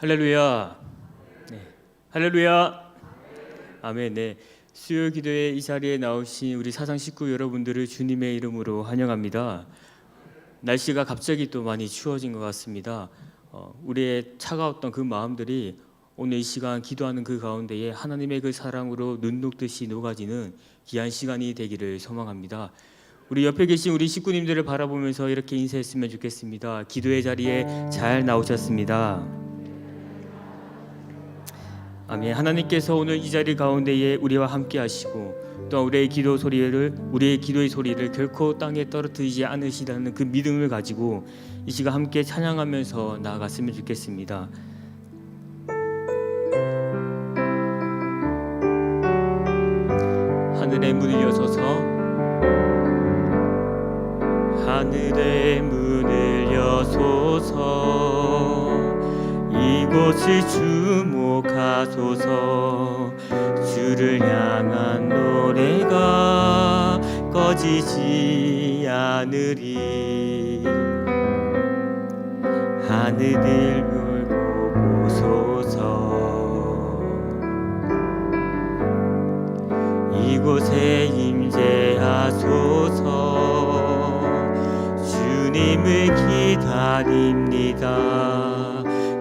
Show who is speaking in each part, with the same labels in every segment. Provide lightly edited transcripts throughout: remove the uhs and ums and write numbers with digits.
Speaker 1: 할렐루야. 네. 할렐루야. 아멘. 네. 수요 기도의 이 자리에 나오신 우리 사상 식구 여러분들을 주님의 이름으로 환영합니다. 날씨가 갑자기 또 많이 추워진 것 같습니다. 우리의 차가웠던 그 마음들이 오늘 이 시간 기도하는 그 가운데에 하나님의 그 사랑으로 눈 녹듯이 녹아지는 귀한 시간이 되기를 소망합니다. 우리 옆에 계신 우리 식구님들을 바라보면서 이렇게 인사했으면 좋겠습니다. 기도의 자리에 잘 나오셨습니다. 아멘. 하나님께서 오늘 이 자리 가운데에 우리와 함께 하시고 또 우리의 기도의 소리를 결코 땅에 떨어뜨리지 않으시다는 그 믿음을 가지고 이 시간 함께 찬양하면서 나아갔으면 좋겠습니다. 하늘의 문을 여소서, 하늘의 문을 여소서, 이곳을 주목하소서. 주를 향한 노래가 꺼지지 않으리. 하늘을 물고 보소서. 이곳에 임재하소서. 주님을 기다립니다.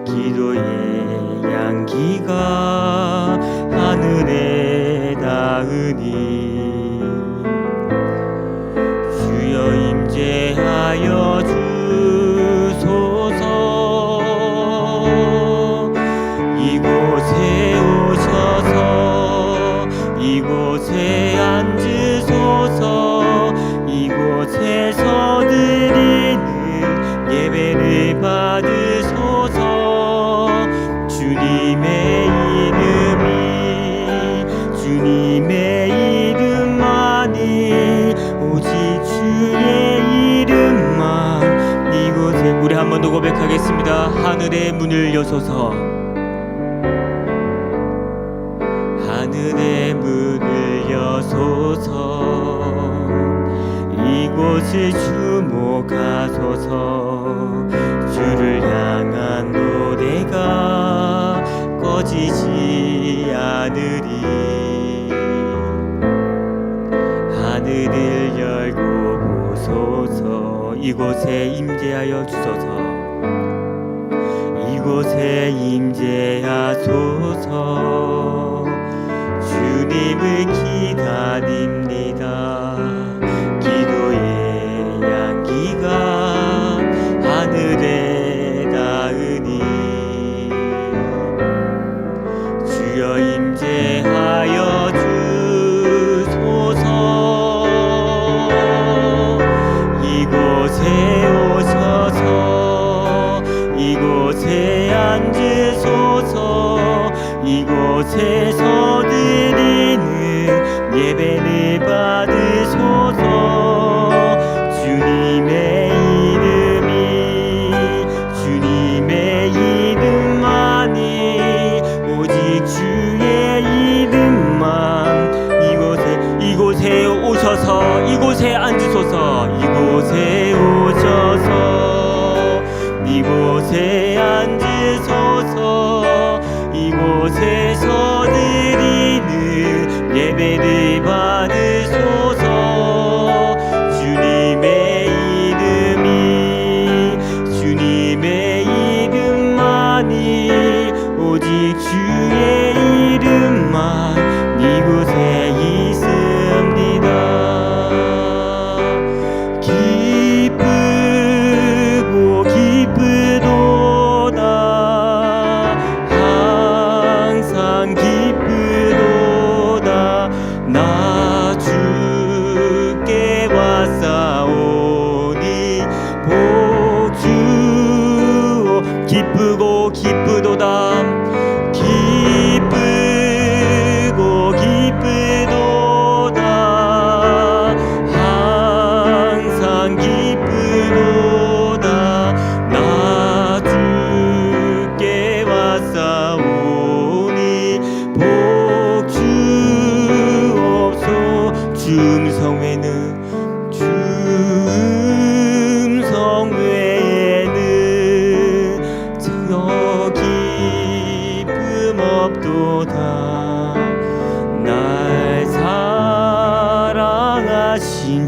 Speaker 1: 기도의 향기가 하늘에 닿으니 주여 임재하여 주소서. 이곳에 오셔서 이곳에 앉으소서. 이곳에서 드리는 예배를 받으소서. 주님의 이름만이 오직 주의 이름만 이곳에 우리 한 번 더 고백하겠습니다. 하늘의 문을 여소서. 하늘의 문을 여소서. 이곳을 주목하소서. 주를 향한 노래가 꺼지지 않으리. 하늘을 열고 보소서. 이곳에 임재하여 주소서. 이곳에 임재하소서. 주님을 기다립니다. 기도의 향기가 하늘에 닿으니 주여 임재하여 주소서. 이곳에 오셔서 이곳에 앉으소서. 이곳에서 드리는 예배를 받으소서. 주님의 이름만이 오직 주의 이름만 이곳에 오셔서 이곳에 앉으소서. 이곳에 오셔서 이곳에 앉으소서. 이곳에서 드리는 예배를 받으소서. 주님의 이름만이 오직 주의 이름만 이곳에 있습니다. 기쁘고 기쁘도다. 항상 기쁘도다. 나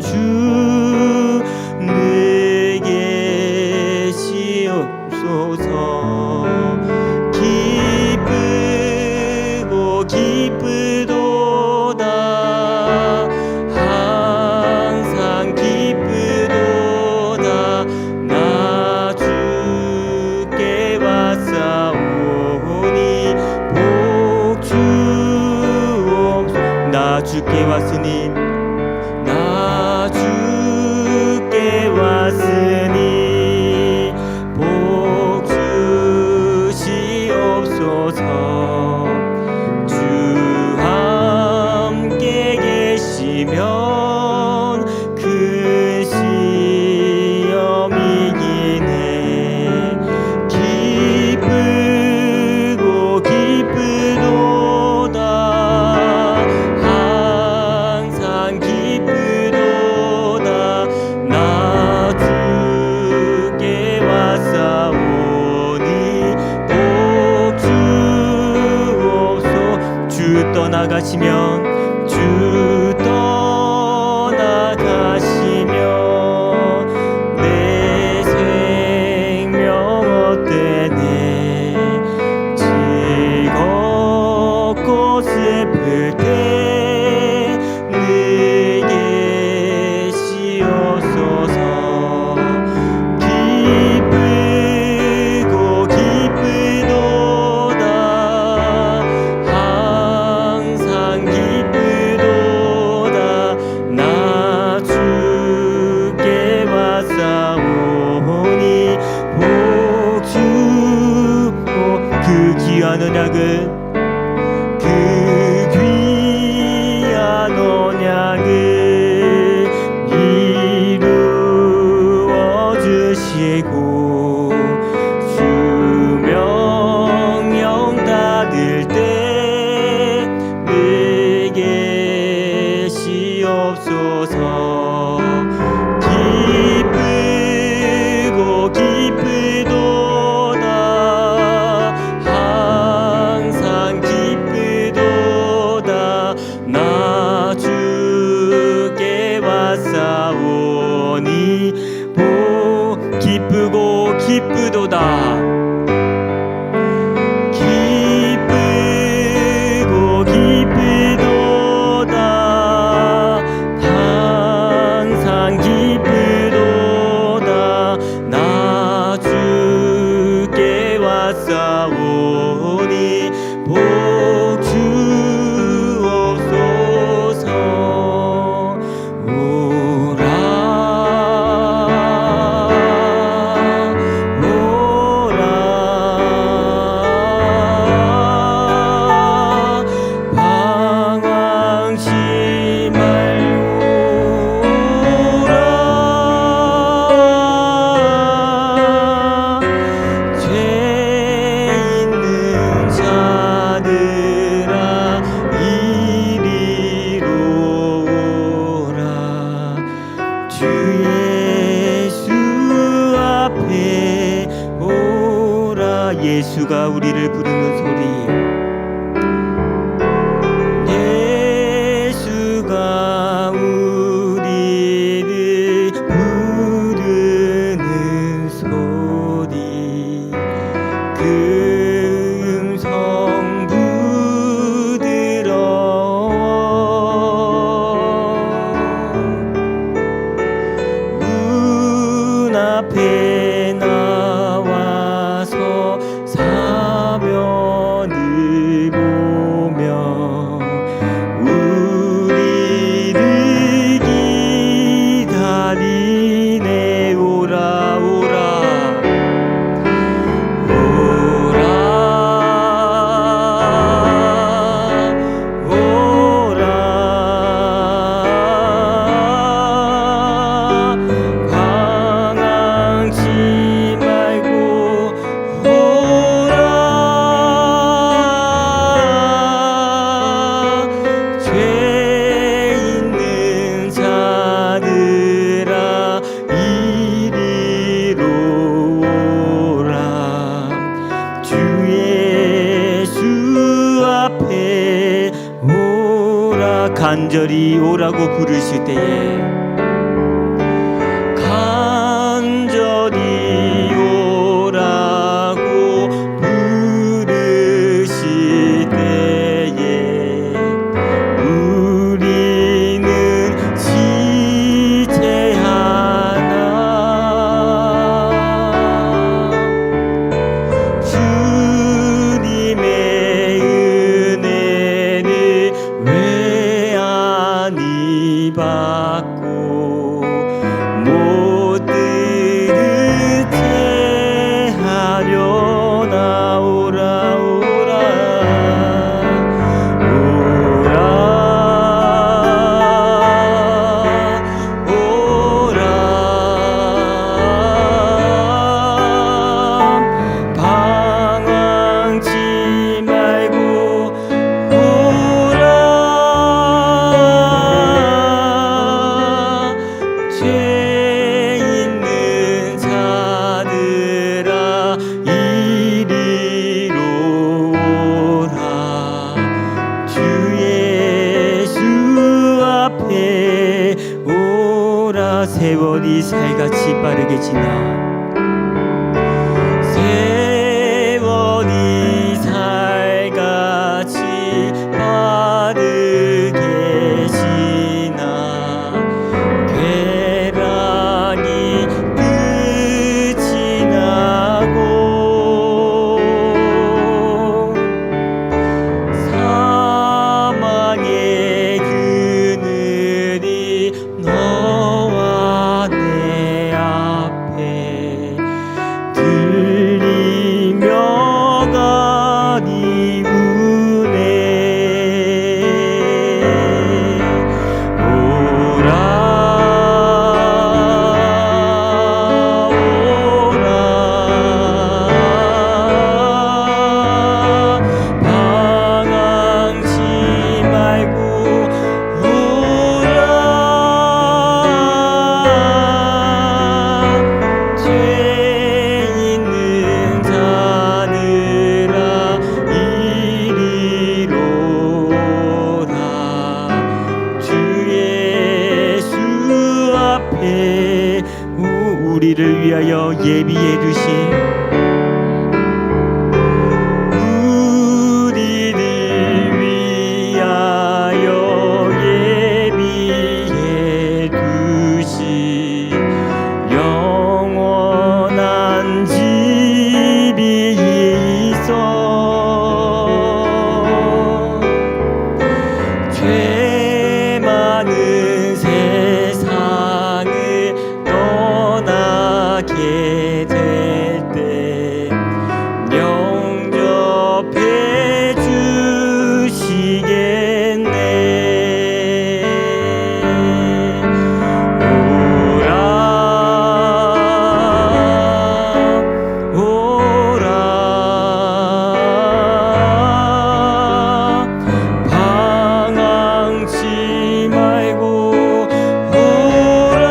Speaker 1: 주 내게 시옵소서. 기쁘고 기쁘도다 항상 기쁘도다 나 주께 왔사오니 복 주옵소서. 나 주께 왔으니 나 주께 왔으니 복 주시옵소서. 주 함께 계시면 큰 시험 이기네. 기쁘고 기쁘도다 항상 기쁘도다 나 주께 왔사오니 복 주옵소서. 주 떠나가시면 주 떠나가시면 내 생명 어때네. 즐겁고 슬플 때 내게 시옵소서. 기쁘고 기쁘도다 항상 기쁘도다 나 주께 왔사오니 복 주옵소서. 그 귀한 언약을 그 귀한 언약을 이루어 주시고 주 명령 받을 때 내게 시옵소서. 기쁘고 기쁘도다 항상 기쁘도다 나 주께 왔사오니 복 기쁘고 기쁘도다. 기쁘고 기쁘도다 항상 기쁘도다 나 주께 왔사오니 복 주옵소서. 오라 오라 방황치 말고 오라. 죄 있는 자들아 이리로 오라. 주 예수 앞에 오라. 예수가 우리를 부르는 소리. 예수가 우리를 부르는 소리. 그 음성 부드러워. 문 앞에 나와서 사면을 보며 우리를 기다리네. 오라 오라 오라 오라. 방황치 말고 오라. 죄 있는 자들아 이리로 오라. 주 예수 앞에 오라. 간절히 오라고 부르실 때에 세월이 살같이 빠르게 지나 세월이 살같이 빠르게 지나 괴락이 끝이 나고 사망의 그늘이 너와 내 앞에 들리며 가니 우네 오라 방황치 말고 오라 죄 있는 자들아 이리로 오라 주 예수 앞에 우리를 위하여 예비해 두신 우리를 위하여 예비해 두신 영원한 집이 있어 죄 많은 세상을 떠나게 될 때 영접해 주시겠네 오라 오라 방황치 말고 오라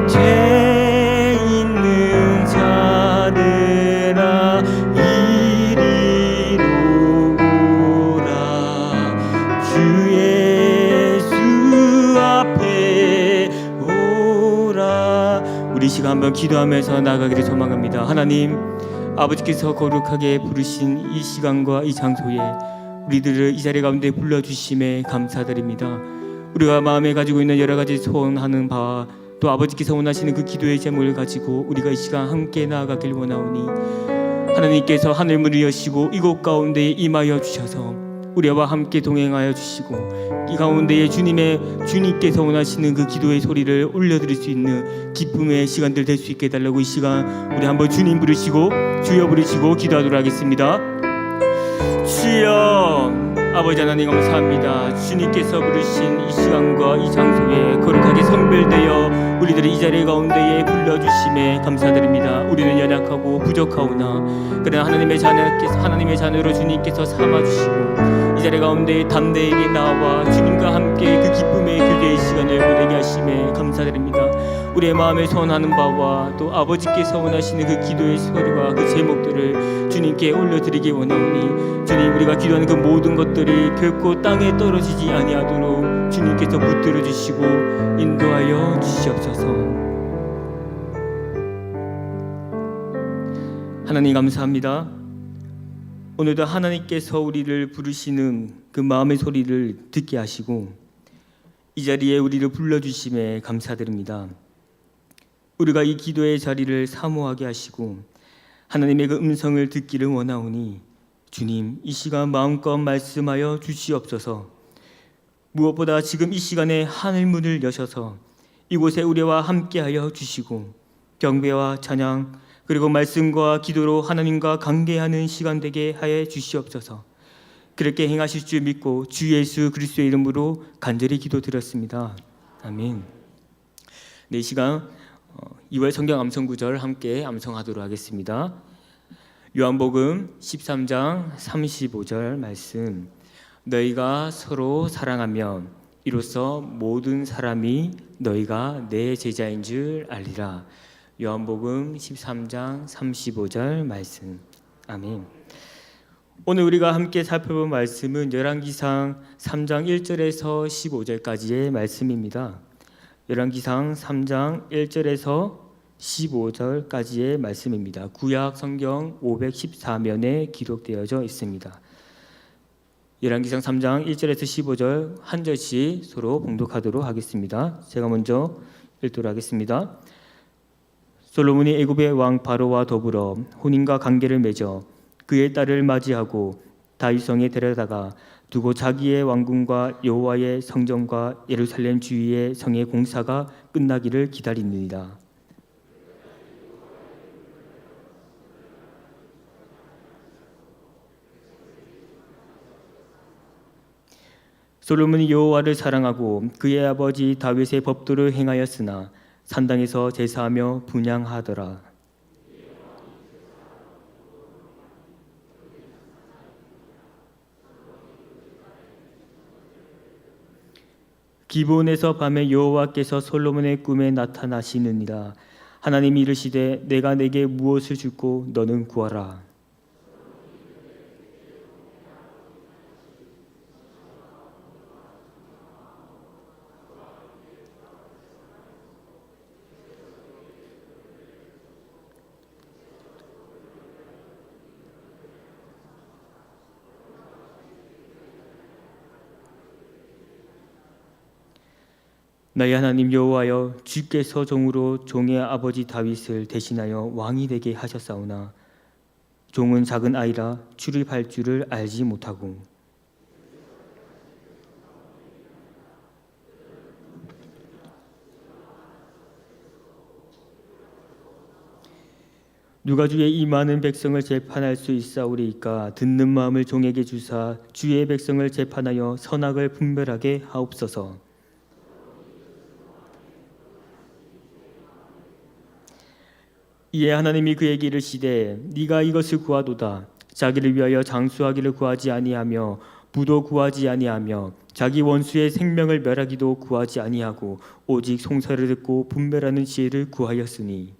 Speaker 1: 죄 있는 자들아 이리로 오라 주 예수 앞에 오라. 우리 시간 한번 기도하면서 나가기를 소망합니다. 하나님 아버지께서 거룩하게 부르신 이 시간과 이 장소에 우리들을 이 자리 가운데 불러주심에 감사드립니다. 우리가 마음에 가지고 있는 여러 가지 소원하는 바와 또 아버지께서 원하시는 그 기도의 제목을 가지고 우리가 이 시간 함께 나아가길 원하오니 하나님께서 하늘문을 여시고 이곳 가운데에 임하여 주셔서 우리와 함께 동행하여 주시고 이 가운데에 주님께서 원하시는 그 기도의 소리를 올려드릴 수 있는 기쁨의 시간들 될 수 있게 해달라고 이 시간 우리 한번 주님 부르시고 주여 부르시고 기도하도록 하겠습니다. 주여 아버지 하나님 감사합니다. 주님께서 부르신 이 시간과 이 장소에 거룩하게 선별되어 우리들을 이 자리 가운데에 불러주심에 감사드립니다. 우리는 연약하고 부족하오나 그러나 하나님의 자녀로 주님께서 삼아주시고 이 자리 가운데 담대하게 나와 주님과 함께 그 기쁨의 교제의 시간을 보내게 하심에 감사드립니다. 우리의 마음에 소원하는 바와 또 아버지께서 원하시는 그 기도의 소리와 그 제목들을 주님께 올려드리기 원하오니 주님 우리가 기도하는 그 모든 것들이 결코 땅에 떨어지지 아니하도록 주님께서 붙들어 주시고 인도하여 주시옵소서. 하나님 감사합니다. 오늘도 하나님께서 우리를 부르시는 그 마음의 소리를 듣게 하시고 이 자리에 우리를 불러주심에 감사드립니다. 우리가 이 기도의 자리를 사모하게 하시고 하나님의 그 음성을 듣기를 원하오니 주님 이 시간 마음껏 말씀하여 주시옵소서. 무엇보다 지금 이 시간에 하늘문을 여셔서 이곳에 우리와 함께하여 주시고 경배와 찬양 그리고 말씀과 기도로 하나님과 관계하는 시간 되게 하여 주시옵소서. 그렇게 행하실 줄 믿고 주 예수 그리스도의 이름으로 간절히 기도드렸습니다. 아멘. 네, 이 시간 2월 성경 암송 구절 함께 암송하도록 하겠습니다. 요한복음 13장 35절 말씀. 너희가 서로 사랑하면 이로써 모든 사람이 너희가 내 제자인 줄 알리라. 요한복음 13장 35절 말씀. 아멘. 오늘 우리가 함께 살펴본 말씀은 열왕기상 3장 1절에서 15절까지의 말씀입니다. 열왕기상 3장 1절에서 15절까지의 말씀입니다. 구약 성경 514면에 기록되어져 있습니다. 열왕기상 3장 1절에서 15절 한 절씩 서로 봉독하도록 하겠습니다. 제가 먼저 읽도록 하겠습니다. 솔로몬이 애굽의 왕 바로와 더불어 혼인과 관계를 맺어 그의 딸을 맞이하고 다윗성에 데려다가 두고 자기의 왕궁과 여호와의 성전과 예루살렘 주위의 성의 공사가 끝나기를 기다리느니라. 솔로몬이 여호와를 사랑하고 그의 아버지 다윗의 법도를 행하였으나 산당에서 제사하며 분향하더라. 기브온에서 밤에 여호와께서 솔로몬의 꿈에 나타나시느니라. 하나님이 이르시되 내가 내게 무엇을 주고 너는 구하라. 나의 하나님 여호와여, 주께서 종으로 종의 아버지 다윗을 대신하여 왕이 되게 하셨사오나 종은 작은 아이라 출입할 줄을 알지 못하고 누가 주의 이 많은 백성을 재판할 수 있사오리이까. 듣는 마음을 종에게 주사 주의 백성을 재판하여 선악을 분별하게 하옵소서. 이에 하나님이 그에게 이르시되 네가 이것을 구하도다. 자기를 위하여 장수하기를 구하지 아니하며 부도 구하지 아니하며 자기 원수의 생명을 멸하기도 구하지 아니하고 오직 송사를 듣고 분별하는 지혜를 구하였으니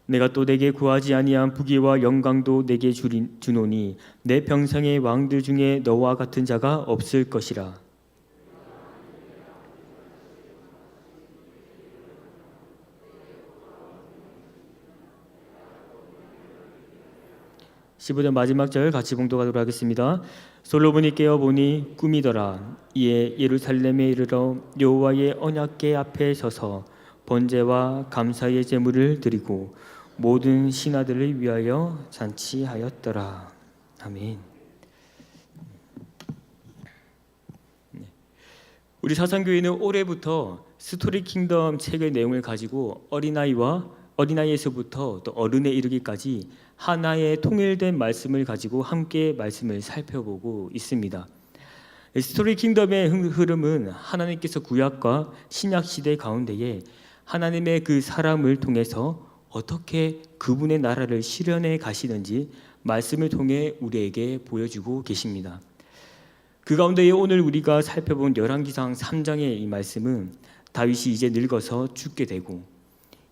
Speaker 1: 내가 또 내게 구하지 아니한 부귀와 영광도 내게 주노니 내 평생의 왕들 중에 너와 같은 자가 없을 것이라. (15절) 마지막 절 같이 봉독하도록 하겠습니다. 솔로몬이 깨어보니 꿈이더라. 이에 예루살렘에 이르러 여호와의 언약궤 앞에 서서 번제와 감사의 제물을 드리고 모든 신하들을 위하여 잔치하였더라. 아멘. 우리 사상교회는 올해부터 스토리 킹덤 책의 내용을 가지고 어린아이에서부터 또 어른에 이르기까지 하나의 통일된 말씀을 가지고 함께 말씀을 살펴보고 있습니다. 스토리 킹덤의 흐름은 하나님께서 구약과 신약 시대 가운데에 하나님의 그 사람을 통해서 어떻게 그분의 나라를 실현해 가시는지 말씀을 통해 우리에게 보여주고 계십니다. 그 가운데에 오늘 우리가 살펴본 열왕기상 3장의 이 말씀은 다윗이 이제 늙어서 죽게 되고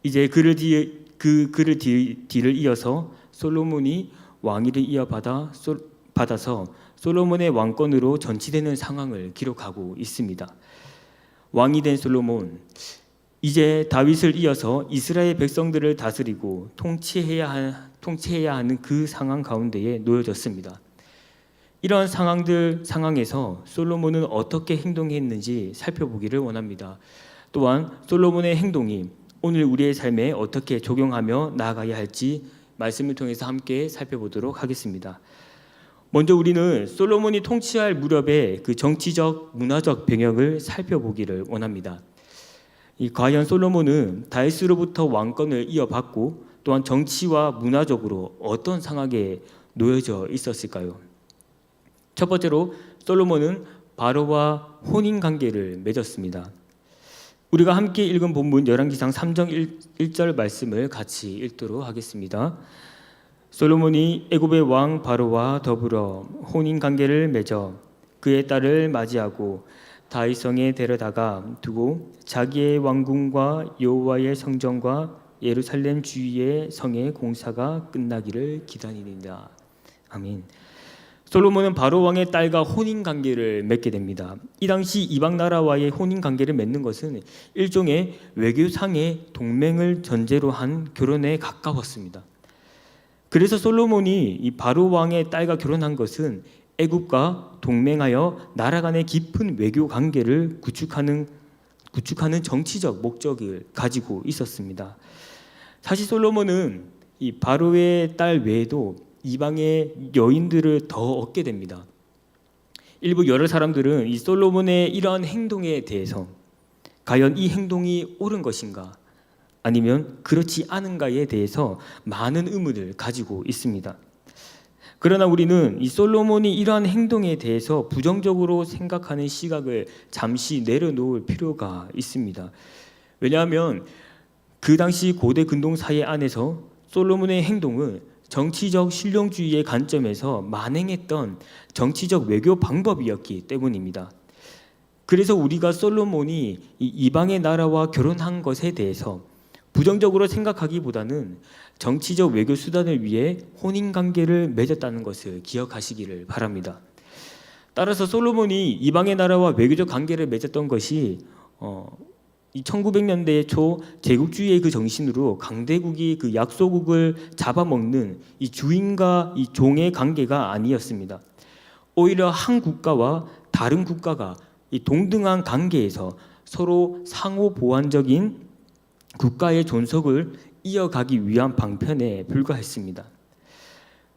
Speaker 1: 이제 그를 뒤를 이어서 솔로몬이 왕위를 받아서 솔로몬의 왕권으로 전치되는 상황을 기록하고 있습니다. 왕이 된 솔로몬, 이제 다윗을 이어서 이스라엘 백성들을 다스리고 통치해야 하는 그 상황 가운데에 놓여졌습니다. 이러한 상황에서 솔로몬은 어떻게 행동했는지 살펴보기를 원합니다. 또한 솔로몬의 행동이 오늘 우리의 삶에 어떻게 적용하며 나아가야 할지 말씀을 통해서 함께 살펴보도록 하겠습니다. 먼저 우리는 솔로몬이 통치할 무렵의 그 정치적, 문화적 병역을 살펴보기를 원합니다. 과연 솔로몬은 다윗으로부터 왕권을 이어받고 또한 정치와 문화적으로 어떤 상황에 놓여져 있었을까요? 첫 번째로 솔로몬은 바로와 혼인 관계를 맺었습니다. 우리가 함께 읽은 본문 열왕기상 3장 1절 말씀을 같이 읽도록 하겠습니다. 솔로몬이 애굽의 왕 바로와 더불어 혼인 관계를 맺어 그의 딸을 맞이하고 다윗성에 데려다가 두고 자기의 왕궁과 여호와의 성전과 예루살렘 주위의 성의 공사가 끝나기를 기다리니라. 아멘. 솔로몬은 바로 왕의 딸과 혼인 관계를 맺게 됩니다. 이 당시 이방 나라와의 혼인 관계를 맺는 것은 일종의 외교상의 동맹을 전제로 한 결혼에 가까웠습니다. 그래서 솔로몬이 이 바로 왕의 딸과 결혼한 것은 애국과 동맹하여 나라 간의 깊은 외교 관계를 구축하는 정치적 목적을 가지고 있었습니다. 사실 솔로몬은 이 바로의 딸 외에도 이방의 여인들을 더 얻게 됩니다. 일부 여러 사람들은 이 솔로몬의 이러한 행동에 대해서 과연 이 행동이 옳은 것인가 아니면 그렇지 않은가에 대해서 많은 의문을 가지고 있습니다. 그러나 우리는 이 솔로몬이 이러한 행동에 대해서 부정적으로 생각하는 시각을 잠시 내려놓을 필요가 있습니다. 왜냐하면 그 당시 고대 근동 사회 안에서 솔로몬의 행동은 정치적 실용주의의 관점에서 만행했던 정치적 외교 방법이었기 때문입니다. 그래서 우리가 솔로몬이 이방의 나라와 결혼한 것에 대해서 부정적으로 생각하기보다는 정치적 외교 수단을 위해 혼인관계를 맺었다는 것을 기억하시기를 바랍니다. 따라서 솔로몬이 이방의 나라와 외교적 관계를 맺었던 것이 이 1900년대 초 제국주의의 그 정신으로 강대국이 그 약소국을 잡아먹는 이 주인과 이 종의 관계가 아니었습니다. 오히려 한 국가와 다른 국가가 이 동등한 관계에서 서로 상호 보완적인 국가의 존속을 이어가기 위한 방편에 불과했습니다.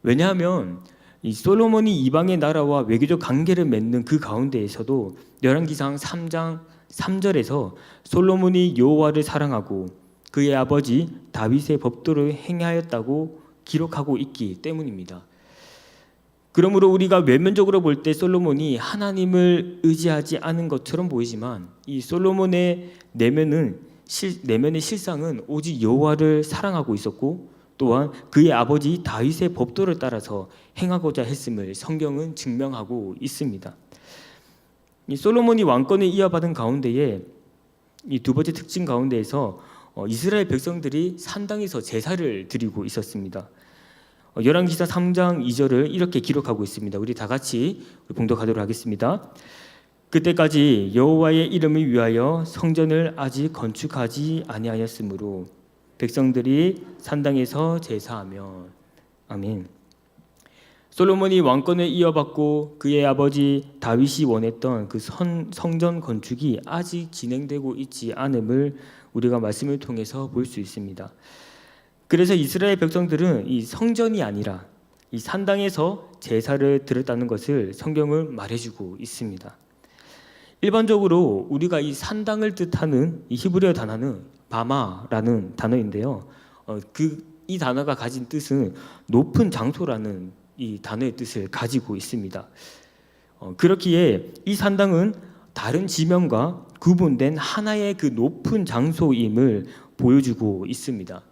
Speaker 1: 왜냐하면 이 솔로몬이 이방의 나라와 외교적 관계를 맺는 그 가운데에서도 열왕기상 3장 3절에서 솔로몬이 여호와를 사랑하고 그의 아버지 다윗의 법도를 행하였다고 기록하고 있기 때문입니다. 그러므로 우리가 외면적으로 볼 때 솔로몬이 하나님을 의지하지 않은 것처럼 보이지만 이 솔로몬의 내면의 실상은 오직 여호와를 사랑하고 있었고 또한 그의 아버지 다윗의 법도를 따라서 행하고자 했음을 성경은 증명하고 있습니다. 이 솔로몬이 왕권을 이어받은 가운데에 이 두 번째 특징 가운데에서 이스라엘 백성들이 산당에서 제사를 드리고 있었습니다. 열왕기상 3장 2절을 이렇게 기록하고 있습니다. 우리 다 같이 봉독하도록 하겠습니다. 그때까지 여호와의 이름을 위하여 성전을 아직 건축하지 아니하였으므로 백성들이 산당에서 제사하며. 아멘. 솔로몬이 왕권을 이어받고 그의 아버지 다윗이 원했던 그 성전 건축이 아직 진행되고 있지 않음을 우리가 말씀을 통해서 볼 수 있습니다. 그래서 이스라엘 백성들은 이 성전이 아니라 이 산당에서 제사를 드렸다는 것을 성경은 말해주고 있습니다. 일반적으로 우리가 이 산당을 뜻하는 이 히브리어 단어는 바마라는 단어인데요. 이 단어가 가진 뜻은 높은 장소라는 이 단어의 뜻을 가지고 있습니다. 그렇기에 이 산당은 다른 지명과 구분된 하나의 그 높은 장소임을 보여주고 있습니다.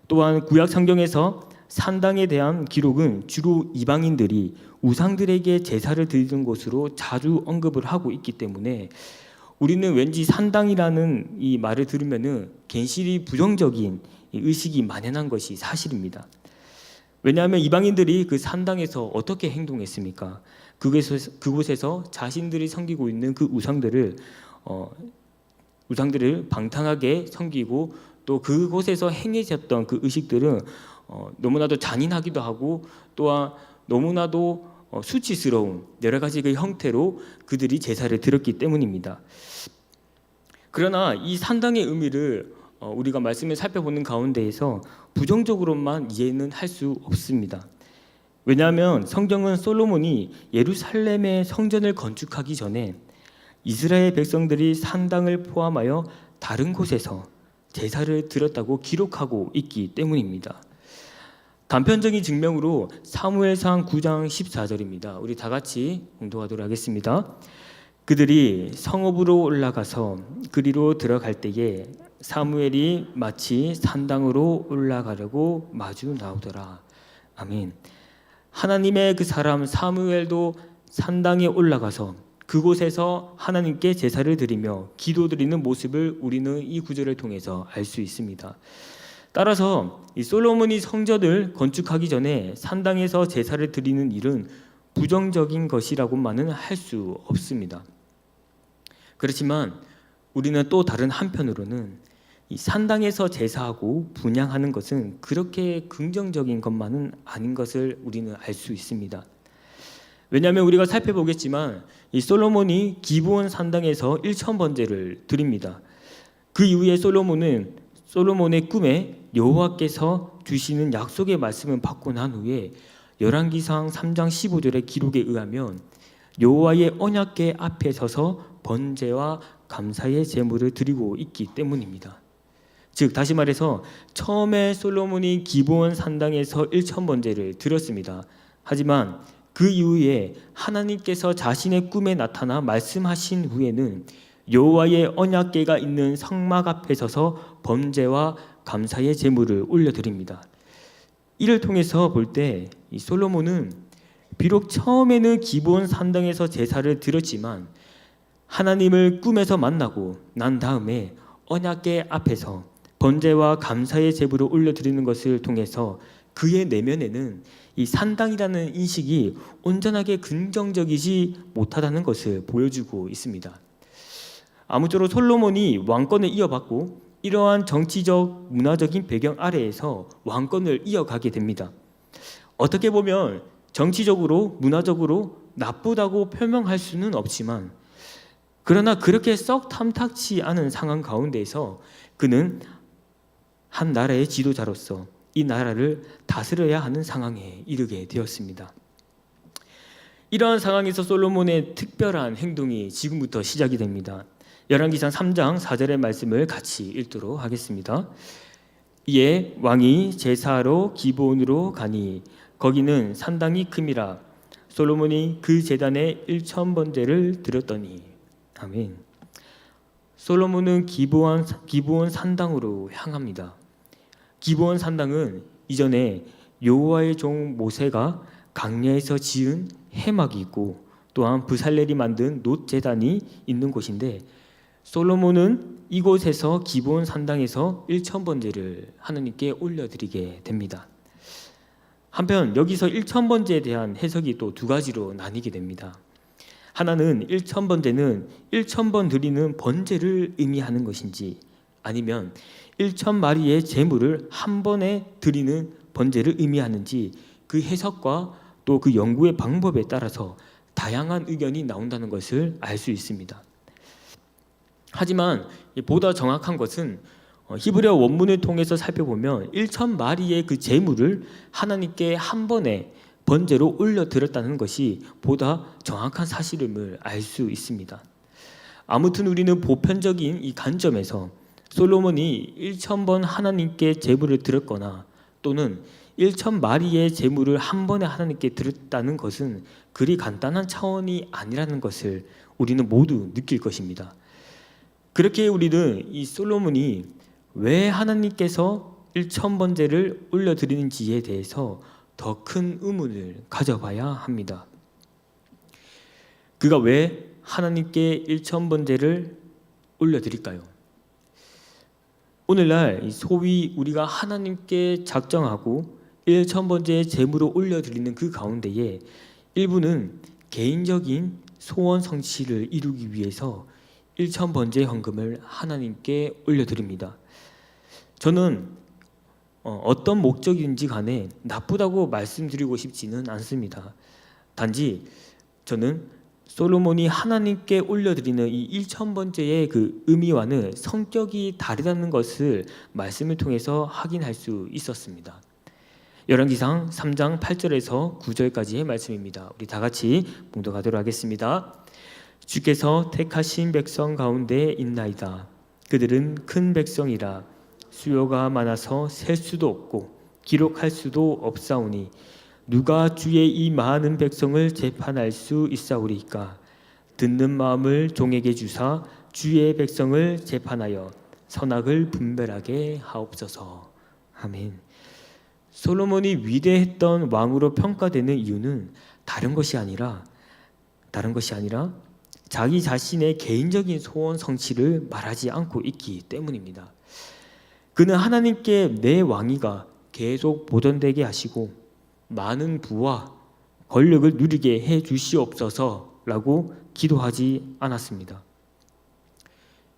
Speaker 1: 또한 구약 성경에서 산당에 대한 기록은 주로 이방인들이 우상들에게 제사를 드리는 곳으로 자주 언급을 하고 있기 때문에 우리는 왠지 산당이라는 이 말을 들으면은 괜시리 부정적인 의식이 만연한 것이 사실입니다. 왜냐하면 이방인들이 그 산당에서 어떻게 행동했습니까? 그곳에서 자신들이 섬기고 있는 그 우상들을 방탕하게 섬기고 또 그곳에서 행해졌던 그 의식들은 너무나도 잔인하기도 하고 또한 너무나도 수치스러운 여러 가지 그 형태로 그들이 제사를 드렸기 때문입니다. 그러나 이 산당의 의미를 우리가 말씀을 살펴보는 가운데에서 부정적으로만 이해는 할 수 없습니다. 왜냐하면 성경은 솔로몬이 예루살렘의 성전을 건축하기 전에 이스라엘 백성들이 산당을 포함하여 다른 곳에서 제사를 드렸다고 기록하고 있기 때문입니다. 단편적인 증명으로 사무엘상 9장 14절입니다. 우리 다 같이 공독하도록 하겠습니다. 그들이 성읍으로 올라가서 그리로 들어갈 때에 사무엘이 마치 산당으로 올라가려고 마주 나오더라. 아멘. 하나님의 그 사람 사무엘도 산당에 올라가서 그곳에서 하나님께 제사를 드리며 기도드리는 모습을 우리는 이 구절을 통해서 알 수 있습니다. 따라서 이 솔로몬이 성전을 건축하기 전에 산당에서 제사를 드리는 일은 부정적인 것이라고만은 할 수 없습니다. 그렇지만 우리는 또 다른 한편으로는 이 산당에서 제사하고 분향하는 것은 그렇게 긍정적인 것만은 아닌 것을 우리는 알 수 있습니다. 왜냐하면 우리가 살펴보겠지만 이 솔로몬이 기브온 산당에서 1000번제를 드립니다. 그 이후에 솔로몬의 꿈에 여호와께서 주시는 약속의 말씀을 받고 난 후에 열왕기상 3장 15절의 기록에 의하면 여호와의 언약궤 앞에 서서 번제와 감사의 제물을 드리고 있기 때문입니다. 즉 다시 말해서 처음에 솔로몬이 기브온 산당에서 1000번제를 드렸습니다. 하지만 그 이후에 하나님께서 자신의 꿈에 나타나 말씀하신 후에는 여호와의 언약궤가 있는 성막 앞에 서서 번제와 감사의 제물을 올려드립니다. 이를 통해서 볼 때 이 솔로몬은 비록 처음에는 기브온 산당에서 제사를 드렸지만 하나님을 꿈에서 만나고 난 다음에 언약궤 앞에서 번제와 감사의 제물을 올려드리는 것을 통해서 그의 내면에는 이 산당이라는 인식이 온전하게 긍정적이지 못하다는 것을 보여주고 있습니다. 아무쪼록 솔로몬이 왕권을 이어받고 이러한 정치적, 문화적인 배경 아래에서 왕권을 이어가게 됩니다. 어떻게 보면 정치적으로, 문화적으로 나쁘다고 표명할 수는 없지만 그러나 그렇게 썩 탐탁치 않은 상황 가운데에서 그는 한 나라의 지도자로서 이 나라를 다스려야 하는 상황에 이르게 되었습니다. 이러한 상황에서 솔로몬의 특별한 행동이 지금부터 시작이 됩니다. 열왕기상 3장 4절의 말씀을 같이 읽도록 하겠습니다. 이에 왕이 제사하러 기브온으로 가니 거기는 산당이 큼이라 솔로몬이 그 제단에 1000번제를 드렸더니 아멘. 솔로몬은 기브온 산당으로 향합니다. 기브온 산당은 이전에 여호와의 종 모세가 광야에서 지은 해막이 있고 또한 브살렐이 만든 놋 제단이 있는 곳인데 솔로몬은 이곳에서 기브온 산당에서 1000번제를 하나님께 올려드리게 됩니다. 한편 여기서 1000번제에 대한 해석이 또 두 가지로 나뉘게 됩니다. 하나는 1000번제는 1000번 드리는 번제를 의미하는 것인지 아니면 1000마리의 제물을 한 번에 드리는 번제를 의미하는지 그 해석과 또 그 연구의 방법에 따라서 다양한 의견이 나온다는 것을 알 수 있습니다. 하지만 보다 정확한 것은 히브리어 원문을 통해서 살펴보면 1000마리의 그 제물을 하나님께 한 번에 번제로 올려드렸다는 것이 보다 정확한 사실임을 알 수 있습니다. 아무튼 우리는 보편적인 이 관점에서 솔로몬이 1000번 하나님께 제물을 드렸거나 또는 1000마리의 제물을 한 번에 하나님께 드렸다는 것은 그리 간단한 차원이 아니라는 것을 우리는 모두 느낄 것입니다. 그렇게 우리는 이 솔로몬이 왜 하나님께서 1000번제를 올려드리는지에 대해서 더 큰 의문을 가져봐야 합니다. 그가 왜 하나님께 1000번제를 올려드릴까요? 오늘날 소위 우리가 하나님께 작정하고 1000번제의 제물을 올려드리는 그 가운데에 일부는 개인적인 소원 성취를 이루기 위해서 1000번제 헌금을 하나님께 올려드립니다. 저는 어떤 목적인지 간에 나쁘다고 말씀드리고 싶지는 않습니다. 단지 저는 솔로몬이 하나님께 올려드리는 이 1000번제의 그 의미와는 성격이 다르다는 것을 말씀을 통해서 확인할 수 있었습니다. 열왕기상 3장 8절에서 9절까지의 말씀입니다. 우리 다 같이 봉독하도록 하겠습니다. 주께서 택하신 백성 가운데 있나이다. 그들은 큰 백성이라 수요가 많아서 셀 수도 없고 기록할 수도 없사오니 누가 주의 이 많은 백성을 재판할 수 있사오리까? 듣는 마음을 종에게 주사 주의 백성을 재판하여 선악을 분별하게 하옵소서. 아멘. 솔로몬이 위대했던 왕으로 평가되는 이유는 다른 것이 아니라 다른 것이 아니라 자기 자신의 개인적인 소원 성취를 말하지 않고 있기 때문입니다. 그는 하나님께 내 왕위가 계속 보존되게 하시고 많은 부와 권력을 누리게 해 주시옵소서라고 기도하지 않았습니다.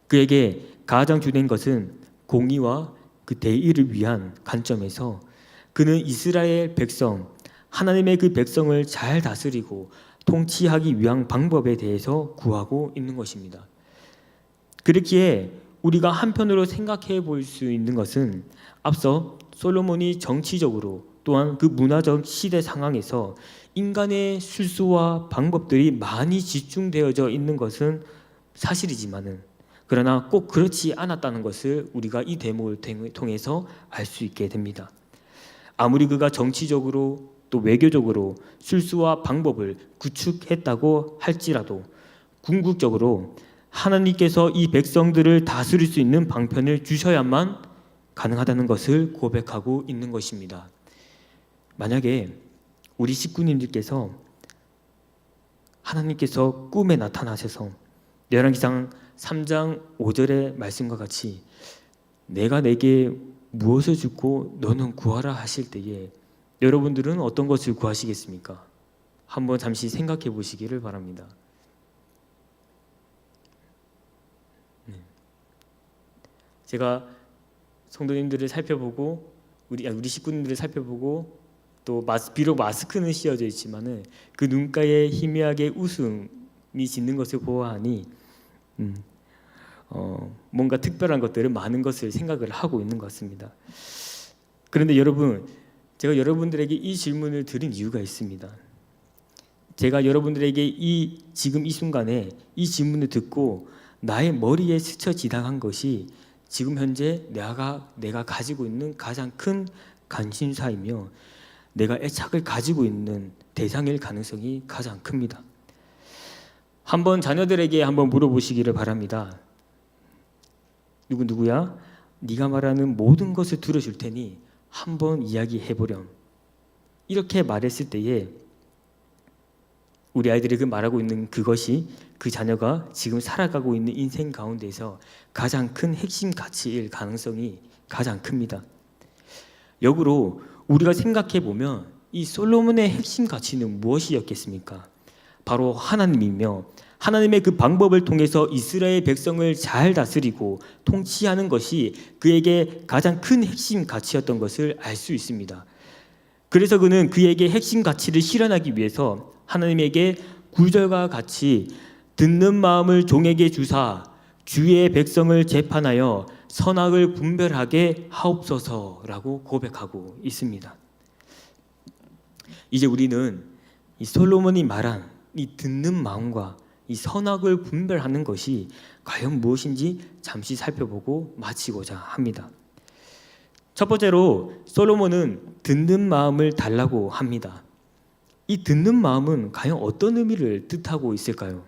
Speaker 1: 그에게 가장 주된 것은 공의와 그 대의를 위한 관점에서 그는 이스라엘 백성, 하나님의 그 백성을 잘 다스리고 통치하기 위한 방법에 대해서 구하고 있는 것입니다. 그렇기에 우리가 한편으로 생각해 볼 수 있는 것은 앞서 솔로몬이 정치적으로 또한 그 문화적 시대 상황에서 인간의 술수와 방법들이 많이 집중되어져 있는 것은 사실이지만은 그러나 꼭 그렇지 않았다는 것을 우리가 이 대목을 통해서 알 수 있게 됩니다. 아무리 그가 정치적으로 또 외교적으로 술수와 방법을 구축했다고 할지라도 궁극적으로 하나님께서 이 백성들을 다스릴 수 있는 방편을 주셔야만 가능하다는 것을 고백하고 있는 것입니다. 만약에 우리 식구님들께서 하나님께서 꿈에 나타나셔서 열왕기상 3장 5절의 말씀과 같이 내가 내게 무엇을 주고 너는 구하라 하실 때에 여러분들은 어떤 것을 구하시겠습니까? 한번 잠시 생각해 보시기를 바랍니다. 제가 성도님들을 살펴보고 우리 식구님들을 살펴보고 또 비록 마스크는 씌워져 있지만은 그 눈가에 희미하게 웃음이 짓는 것을 보아하니 뭔가 특별한 것들은 많은 것을 생각을 하고 있는 것 같습니다. 그런데 여러분, 제가 여러분들에게 이 질문을 드린 이유가 있습니다. 제가 여러분들에게 지금 이 순간에 이 질문을 듣고 나의 머리에 스쳐 지나간 것이 지금 현재 내가 가지고 있는 가장 큰 관심사이며 내가 애착을 가지고 있는 대상일 가능성이 가장 큽니다. 한번 자녀들에게 한번 물어보시기를 바랍니다. 누구야? 네가 말하는 모든 것을 들어줄 테니 한번 이야기해보렴. 이렇게 말했을 때에 우리 아이들이 말하고 있는 그것이 그 자녀가 지금 살아가고 있는 인생 가운데서 가장 큰 핵심 가치일 가능성이 가장 큽니다. 역으로 우리가 생각해 보면 이 솔로몬의 핵심 가치는 무엇이었겠습니까? 바로 하나님이며 하나님의 그 방법을 통해서 이스라엘 백성을 잘 다스리고 통치하는 것이 그에게 가장 큰 핵심 가치였던 것을 알 수 있습니다. 그래서 그는 그에게 핵심 가치를 실현하기 위해서 하나님에게 구절과 같이 듣는 마음을 종에게 주사 주의 백성을 재판하여 선악을 분별하게 하옵소서라고 고백하고 있습니다. 이제 우리는 이 솔로몬이 말한 이 듣는 마음과 이 선악을 분별하는 것이 과연 무엇인지 잠시 살펴보고 마치고자 합니다. 첫 번째로 솔로몬은 듣는 마음을 달라고 합니다. 이 듣는 마음은 과연 어떤 의미를 뜻하고 있을까요?